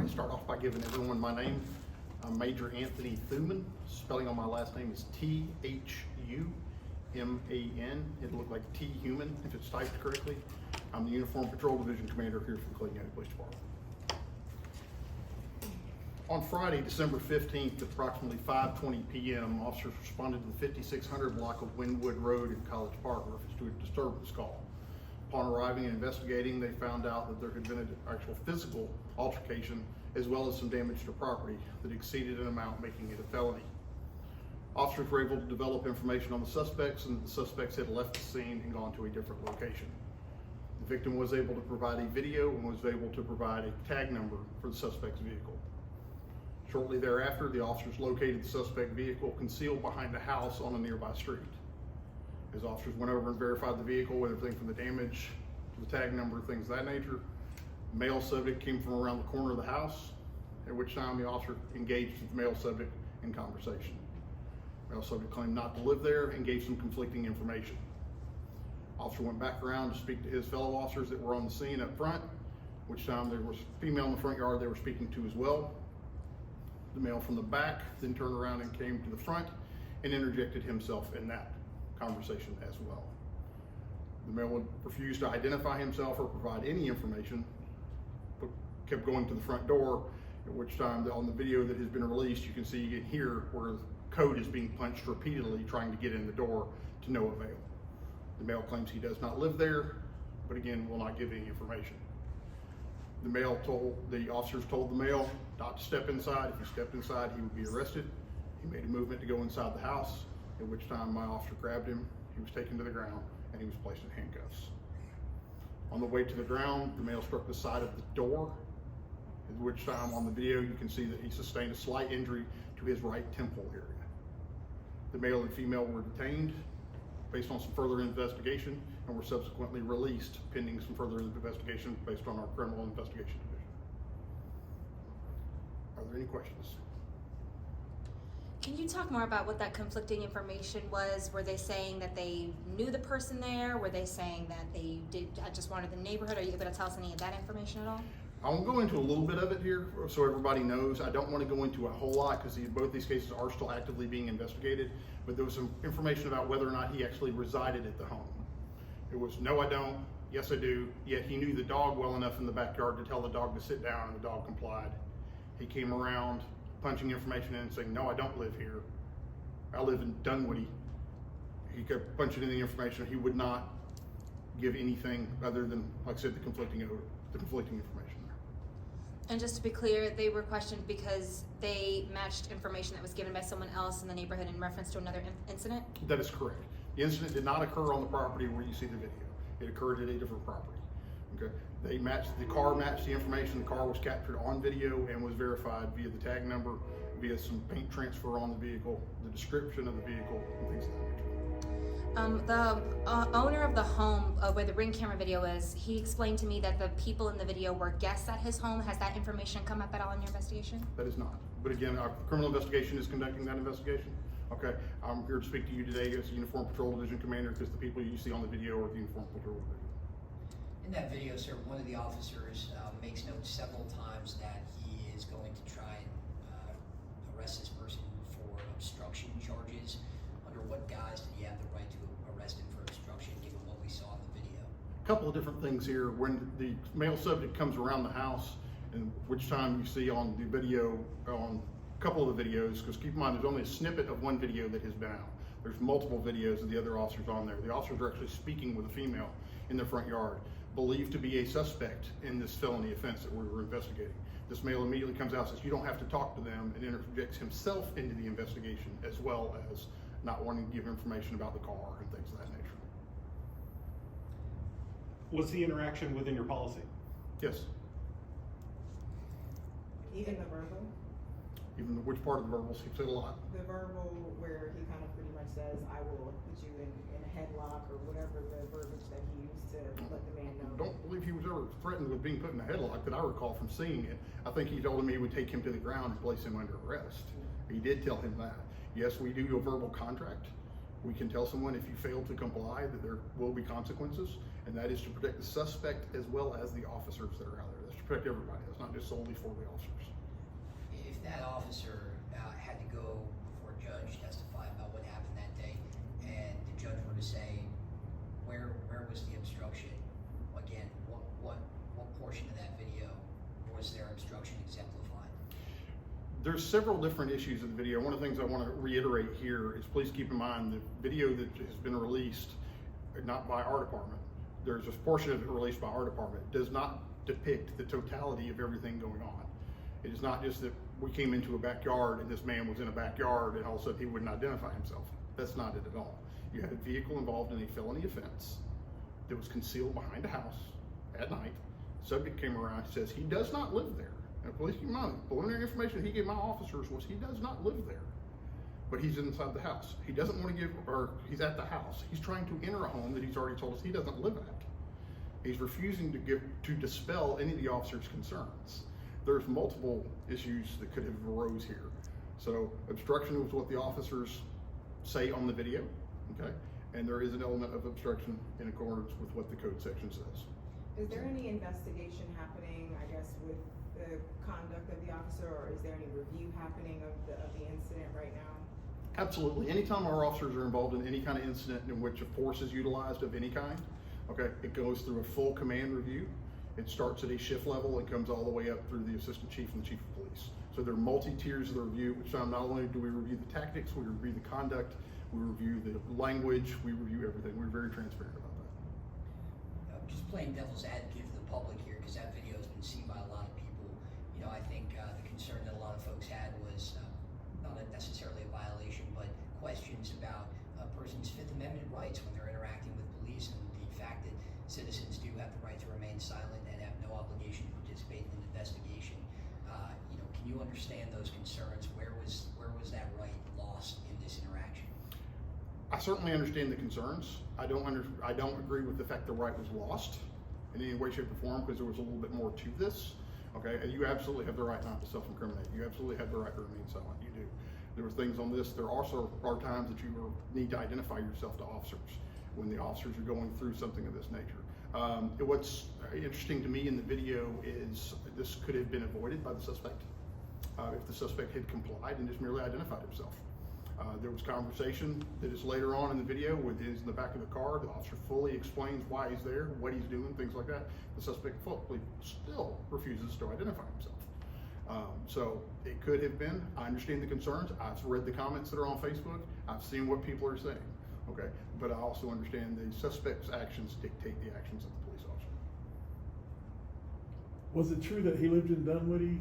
right, start off by giving everyone my name. I'm Major Anthony Thuman. Spelling on my last name is Thuman. It'll look like T-Human if it's typed correctly. I'm the Uniform Patrol Division Commander here for the Clayton County Police Department. On Friday, December 15th, at approximately 5:20 p.m., officers responded to the 5600 block of Wynwood Road in College Park to a disturbance call. Upon arriving and investigating, they found out that there had been an actual physical altercation as well as some damage to property that exceeded an amount, making it a felony. Officers were able to develop information on the suspects, and the suspects had left the scene and gone to a different location. The victim was able to provide a video and was able to provide a tag number for the suspect's vehicle. Shortly thereafter, the officers located the suspect vehicle concealed behind a house on a nearby street. As officers went over and verified the vehicle, everything from the damage to the tag number, things of that nature, the male subject came from around the corner of the house, at which time the officer engaged with the male subject in conversation. The male subject claimed not to live there and gave some conflicting information. Officer went back around to speak to his fellow officers that were on the scene up front, which time there was a female in the front yard they were speaking to as well. The male from the back then turned around and came to the front and interjected himself in that conversation as well. The male would refuse to identify himself or provide any information, but kept going to the front door, at which time on the video that has been released, you can see and hear where the code is being punched repeatedly trying to get in the door to no avail. The male claims he does not live there, but again will not give any information. The officers told the male not to step inside. If he stepped inside, he would be arrested. He made a movement to go inside the house, at which time my officer grabbed him. He was taken to the ground and he was placed in handcuffs. On the way to the ground, the male struck the side of the door, at which time on the video you can see that he sustained a slight injury to his right temple area. The male and female were detained based on some further investigation and were subsequently released pending some further investigation based on our criminal investigation division. Are there any questions? Can you talk more about what that conflicting information was? Were they saying that they knew the person there? Were they saying that they just wanted the neighborhood? Are you able to tell us any of that information at all? I'll go into a little bit of it here so everybody knows. I don't want to go into a whole lot because both these cases are still actively being investigated, but there was some information about whether or not he actually resided at the home. It was, no, I don't, yes, I do, yet he knew the dog well enough in the backyard to tell the dog to sit down, and the dog complied. He came around punching information in and saying, no, I don't live here. I live in Dunwoody. He kept punching in the information. He would not give anything other than, like I said, the conflicting information there. And just to be clear, they were questioned because they matched information that was given by someone else in the neighborhood in reference to another incident? That is correct. The incident did not occur on the property where you see the video. It occurred at a different property. Okay. The car matched the information. The car was captured on video and was verified via the tag number, via some paint transfer on the vehicle, the description of the vehicle, and things of that nature. The owner of the home where the ring camera video is, he explained to me that the people in the video were guests at his home. Has that information come up at all in your investigation? That is not. But again, our criminal investigation is conducting that investigation. Okay, I'm here to speak to you today as the Uniform Patrol Division Commander because the people you see on the video are the Uniform Patrol Division. In that video, sir, one of the officers makes note several times that he is going to try and arrest this person for obstruction charges. Under what guise did he have the right to arrest him for obstruction, given what we saw in the video? A couple of different things here. When the male subject comes around the house, and which time you see on the video, on a couple of the videos, because keep in mind there's only a snippet of one video that has been out. There's multiple videos of the other officers on there. The officers are actually speaking with a female in the front yard, believed to be a suspect in this felony offense that we were investigating. This male immediately comes out and says, you don't have to talk to them, and interjects himself into the investigation, as well as not wanting to give information about the car and things of that nature. Was the interaction within your policy? Yes. Even the verbal? Even which part of the verbals? He said a lot. The verbal where he kind of pretty much says, I will put you in a headlock or whatever the verbiage that he used to let the man know. Don't believe he was ever threatened with being put in a headlock that I recall from seeing it. I think he told him he would take him to the ground and place him under arrest. He did tell him that. Yes, we do a verbal contract. We can tell someone if you fail to comply that there will be consequences, And that is to protect the suspect as well as the officers that are out there. That's to protect everybody. That's not just solely for the officers. If that officer had to go before a judge, testify about what happened that day, and the judge were to say, where was the obstruction? Again, what portion of that video was their obstruction exemplified? There's several different issues of the video. One of the things I want to reiterate here is please keep in mind the video that has been released, not by our department, there's a portion of it released by our department, does not depict the totality of everything going on. It is not just that we came into a backyard and this man was in a backyard and all of a sudden he wouldn't identify himself. That's not it at all. You had a vehicle involved in a felony offense that was concealed behind a house at night. Subject came around and says he does not live there. And police keep in mind, the preliminary information he gave my officers was he does not live there, but he's inside the house. He doesn't want to give, or he's at the house. He's trying to enter a home that he's already told us he doesn't live at. He's refusing to dispel any of the officers' concerns. There's multiple issues that could have arose here. So obstruction was what the officers say on the video, okay? And there is an element of obstruction in accordance with what the code section says. Is there any investigation happening, I guess, with the conduct of the officer, or is there any review happening of the incident right now? Absolutely. Anytime our officers are involved in any kind of incident in which a force is utilized of any kind, okay, it goes through a full command review. It starts at a shift level and comes all the way up through the assistant chief and the chief of police. So there are multi-tiers of the review, which not only do we review the tactics, we review the conduct, we review the language, we review everything. We're very transparent about that. Just playing devil's advocate for the public here, because that video has been seen by a lot of people. You know, I think the concern that a lot of folks had was not necessarily a violation, but questions about a person's Fifth Amendment rights when they're interacting with police, and the fact that citizens do have the right to remain silent and have no obligation to participate in an investigation. You know, can you understand those concerns? Where was that right lost in this interaction? I certainly understand the concerns. I don't agree with the fact the right was lost in any way, shape, or form, because there was a little bit more to this. Okay, and you absolutely have the right not to self-incriminate. You absolutely have the right to remain silent. You do. There were things on this. There also are times that you need to identify yourself to officers when the officers are going through something of this nature. What's interesting to me in the video is this could have been avoided by the suspect if the suspect had complied and just merely identified himself. There was conversation that is later on in the video with his in the back of the car. The officer fully explains why he's there, what he's doing, things like that. The suspect still refuses to identify himself. So it could have been. I understand the concerns. I've read the comments that are on Facebook. I've seen what people are saying. Okay, but I also understand the suspect's actions dictate the actions of the police officer. Was it true that he lived in Dunwoody?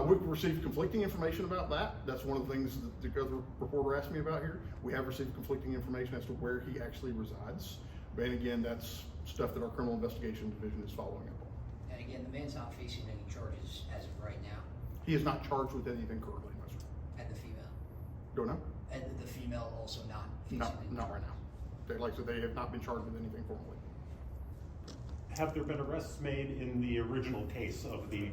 We've received conflicting information about that. That's one of the things that the other reporter asked me about here. We have received conflicting information as to where he actually resides. But again, that's stuff that our criminal investigation division is following up on. And again, the man's not facing any charges as of right now. He is not charged with anything currently, no sir. And the female? Don't know. And the female also not facing Not any right now. Like I said, they have not been charged with anything formally. Have there been arrests made in the original case of the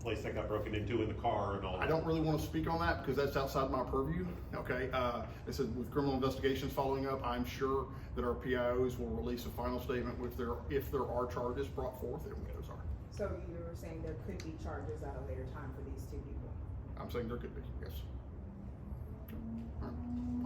place that got broken into in the car and all that? I don't really want to speak on that because that's outside my purview. Okay, I said with criminal investigations following up, I'm sure that our PIOs will release a final statement if there are charges brought forth and what those are. So you were saying there could be charges at a later time for these two people? I'm saying there could be, yes. All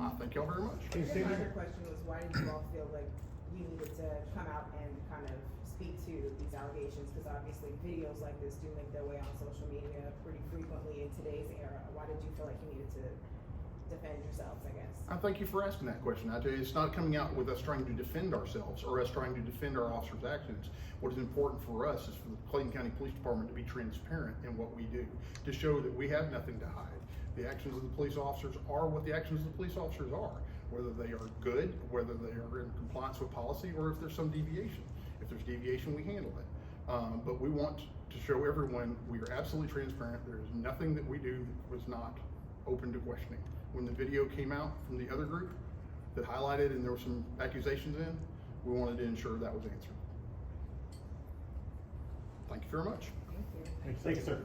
right. Thank y'all very much. Okay, My other question was, why did you all feel like you needed to come out and kind of speak to these allegations? Because obviously videos like this do make their way on social media pretty frequently in today's era. Why did you feel like you needed to defend yourselves, I guess? I thank you for asking that question. I tell you, it's not coming out with us trying to defend ourselves or us trying to defend our officers' actions. What is important for us is for the Clayton County Police Department to be transparent in what we do, to show that we have nothing to hide. The actions of the police officers are what the actions of the police officers are, whether they are good, whether they are in compliance with policy, or if there's some deviation. If there's deviation, we handle it. But we want to show everyone we are absolutely transparent. There is nothing that we do that was not open to questioning. When the video came out from the other group that highlighted and there were some accusations in, we wanted to ensure that was answered. Thank you very much. Thank you. Thank you, sir.